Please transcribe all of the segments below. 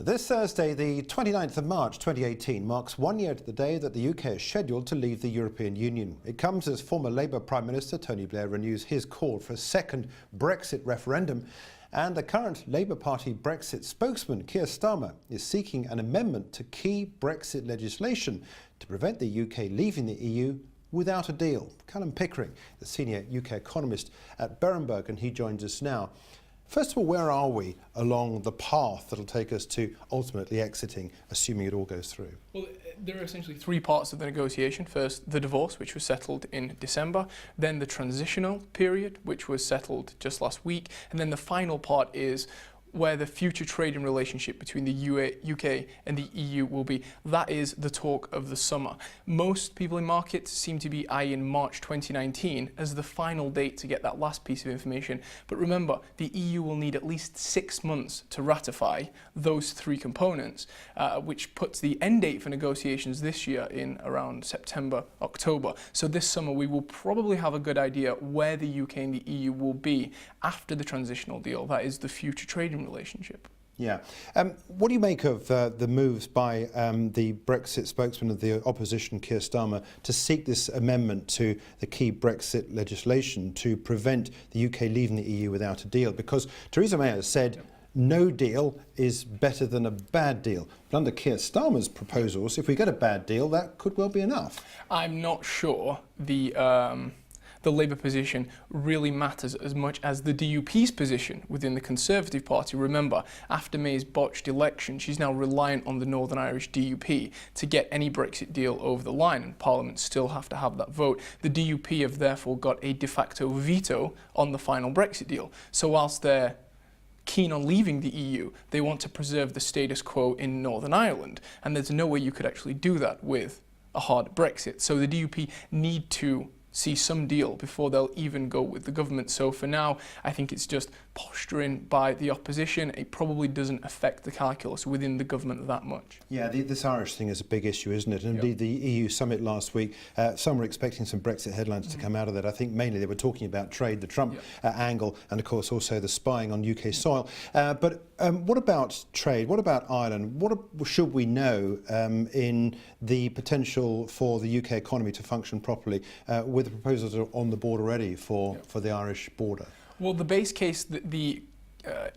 This Thursday, the 29th of March 2018, marks 1 year to the day that the UK is scheduled to leave the European Union. It comes as former Labour Prime Minister Tony Blair renews his call for a second Brexit referendum, and the current Labour Party Brexit spokesman Keir Starmer is seeking an amendment to key Brexit legislation to prevent the UK leaving the EU without a deal. Kallum Pickering, the senior UK economist at Berenberg, and he joins us now. First of all, where are we along the path that'll take us to ultimately exiting, assuming it all goes through? Well, there are essentially three parts of the negotiation. First, the divorce, which was settled in December, then the transitional period, which was settled just last week, and then the final part is where the future trading relationship between the UK and the EU will be. That is the talk of the summer. Most people in markets seem to be eyeing March 2019 as the final date to get that last piece of information. But remember, the EU will need at least 6 months to ratify those three components, which puts the end date for negotiations this year in around September, October. So this summer we will probably have a good idea where the UK and the EU will be after the transitional deal. That is the future trading relationship. Yeah. What do you make of the moves by the Brexit spokesman of the opposition, Keir Starmer, to seek this amendment to the key Brexit legislation to prevent the UK leaving the EU without a deal? Because Theresa May has said no deal is better than a bad deal. But under Keir Starmer's proposals, if we get a bad deal, that could well be enough. I'm not sure the Labour position really matters as much as the DUP's position within the Conservative Party. Remember, after May's botched election, she's now reliant on the Northern Irish DUP to get any Brexit deal over the line, and Parliament still have to have that vote. The DUP have therefore got a de facto veto on the final Brexit deal. So whilst they're keen on leaving the EU, they want to preserve the status quo in Northern Ireland, and there's no way you could actually do that with a hard Brexit. So the DUP need to see some deal before they'll even go with the government. So for now, I think it's just posturing by the opposition. It probably doesn't affect the calculus within the government that much. Yeah, this Irish thing is a big issue, isn't it? And indeed, the EU summit last week, some were expecting some Brexit headlines to come out of that. I think mainly they were talking about trade, the Trump angle, and of course also the spying on UK soil. But what about trade? What about Ireland? What should we know in the potential for the UK economy to function properly with the proposals on the board already for the Irish border? Well, the base case that the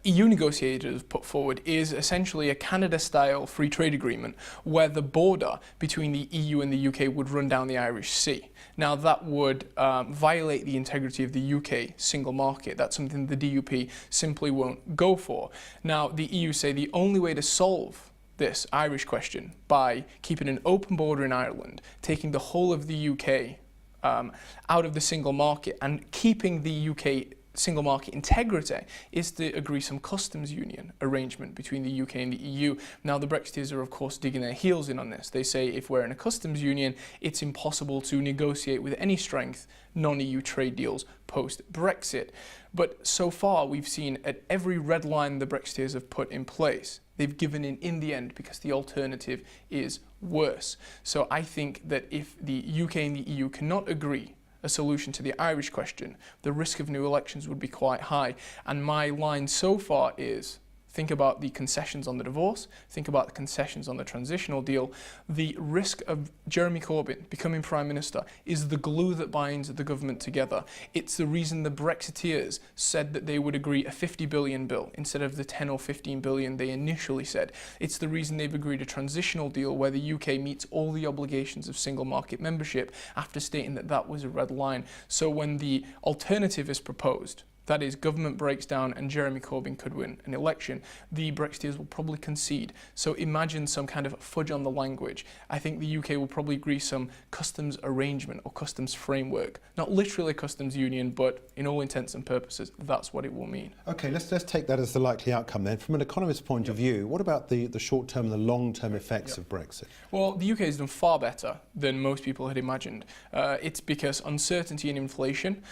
EU negotiators put forward is essentially a Canada-style free trade agreement where the border between the EU and the UK would run down the Irish Sea. Now that would violate the integrity of the UK single market. That's something the DUP simply won't go for. Now the EU say the only way to solve this Irish question by keeping an open border in Ireland, taking the whole of the UK out of the single market and keeping the UK single market integrity is to agree some customs union arrangement between the UK and the EU. Now the Brexiteers are of course digging their heels in on this. They say if we're in a customs union, it's impossible to negotiate with any strength non-EU trade deals post-Brexit. But so far we've seen at every red line the Brexiteers have put in place, they've given in the end because the alternative is worse. So I think that if the UK and the EU cannot agree a solution to the Irish question, the risk of new elections would be quite high. And my line so far is, think about the concessions on the divorce, think about the concessions on the transitional deal. The risk of Jeremy Corbyn becoming Prime Minister is the glue that binds the government together. It's the reason the Brexiteers said that they would agree a 50 billion bill instead of the 10 or 15 billion they initially said. It's the reason they've agreed a transitional deal where the UK meets all the obligations of single market membership after stating that that was a red line. So when the alternative is proposed, that is, government breaks down and Jeremy Corbyn could win an election, the Brexiteers will probably concede. So imagine some kind of fudge on the language. I think the UK will probably agree some customs arrangement or customs framework. Not literally a customs union, but in all intents and purposes, that's what it will mean. Okay, let's take that as the likely outcome then. From an economist's point of view, what about the short-term and the long-term effects of Brexit? Well, the UK has done far better than most people had imagined. It's because uncertainty and inflation,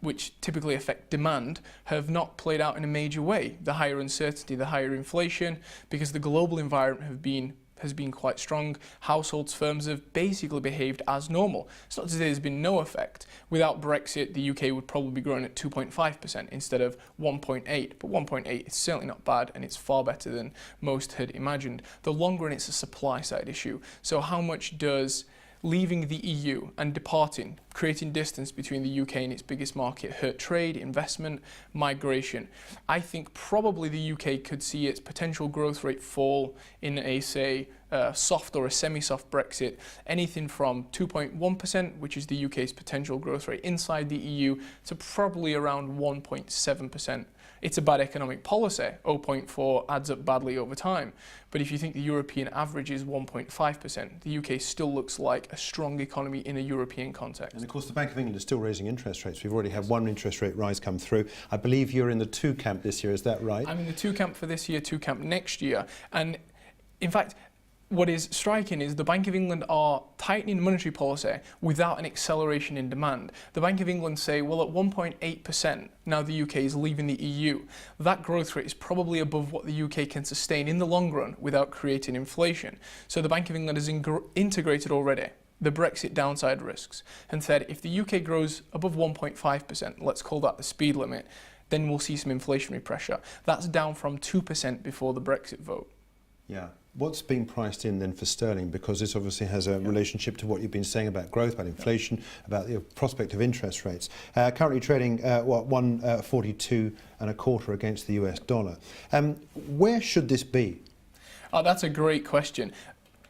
which typically affect demand, have not played out in a major way. The higher uncertainty, the higher inflation, because the global environment has been quite strong. Households, firms have basically behaved as normal. It's not to say there's been no effect. Without Brexit, the UK would probably be growing at 2.5% instead of 1.8. But 1.8 is certainly not bad, and it's far better than most had imagined. The long run, it's a supply side issue. So how much does leaving the EU and departing, creating distance between the UK and its biggest market, hurt trade, investment, migration? I think probably the UK could see its potential growth rate fall in a, say, soft or a semi-soft Brexit, anything from 2.1%, which is the UK's potential growth rate inside the EU, to probably around 1.7%. It's a bad economic policy. 0.4 adds up badly over time. But if you think the European average is 1.5%, the UK still looks like a strong economy in a European context. And of course, the Bank of England is still raising interest rates. We've already had one interest rate rise come through. I believe you're in the 2 camp this year, is that right? I'm in the 2 camp for this year, 2 camp next year. And in fact, what is striking is the Bank of England are tightening monetary policy without an acceleration in demand. The Bank of England say, well, at 1.8%, now the UK is leaving the EU, that growth rate is probably above what the UK can sustain in the long run without creating inflation. So the Bank of England has integrated already the Brexit downside risks and said if the UK grows above 1.5%, let's call that the speed limit, then we'll see some inflationary pressure. That's down from 2% before the Brexit vote. Yeah. What's being priced in then for sterling? Because this obviously has a relationship to what you've been saying about growth, about inflation, about the prospect of interest rates. Currently trading, 142 and a quarter against the US dollar. Where should this be? That's a great question.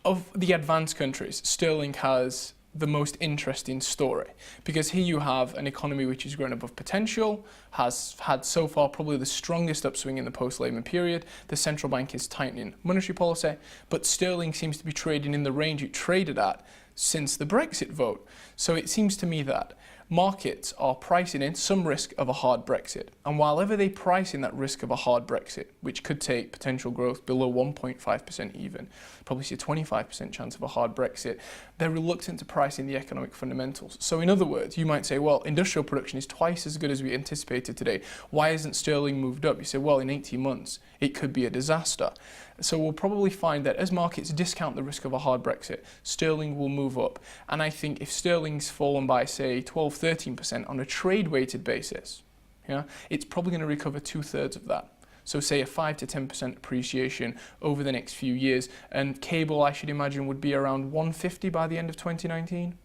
Of the advanced countries, sterling has the most interesting story because here you have an economy which is growing above potential, has had so far probably the strongest upswing in the post-Labour period. The central bank is tightening monetary policy, but sterling seems to be trading in the range it traded at since the Brexit vote. So it seems to me that markets are pricing in some risk of a hard Brexit. And while ever they price in that risk of a hard Brexit, which could take potential growth below 1.5% even, probably see a 25% chance of a hard Brexit, they're reluctant to price in the economic fundamentals. So in other words, you might say, well, industrial production is twice as good as we anticipated today. Why isn't sterling moved up? You say, well, in 18 months, it could be a disaster. So we'll probably find that as markets discount the risk of a hard Brexit, sterling will move up. And I think if sterling's fallen by, say, 12-13% on a trade-weighted basis, it's probably going to recover 2/3 of that. So say a 5 to 10% appreciation over the next few years. And cable, I should imagine, would be around 150 by the end of 2019.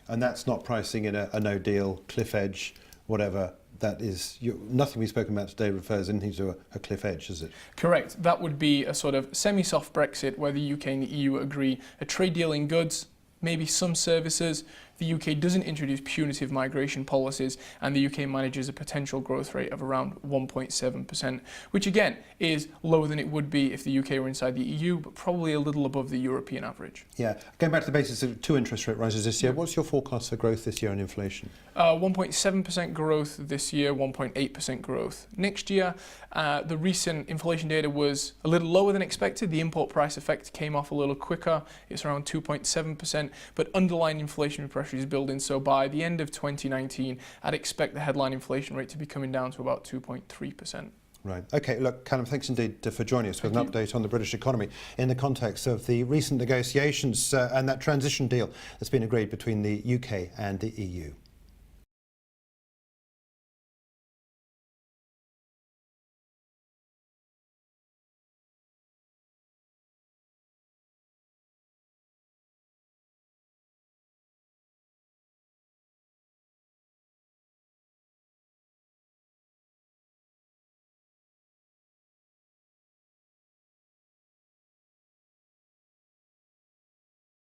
And that's not pricing in a no-deal, cliff edge, whatever. That is, nothing we've spoken about today refers anything to a cliff edge, is it? Correct. That would be a sort of semi-soft Brexit where the UK and the EU agree a trade deal in goods, maybe some services. The UK doesn't introduce punitive migration policies, and the UK manages a potential growth rate of around 1.7%, which again is lower than it would be if the UK were inside the EU, but probably a little above the European average. Yeah. Going back to the basis of 2 interest rate rises this year, what's your forecast for growth this year on inflation? 1.7% growth this year, 1.8% growth next year. The recent inflation data was a little lower than expected. The import price effect came off a little quicker. It's around 2.7%, but underlying inflationary pressure is building. So by the end of 2019, I'd expect the headline inflation rate to be coming down to about 2.3%. Right. Okay, look, Kallum, thanks indeed for joining us with an update on the British economy in the context of the recent negotiations and that transition deal that's been agreed between the UK and the EU.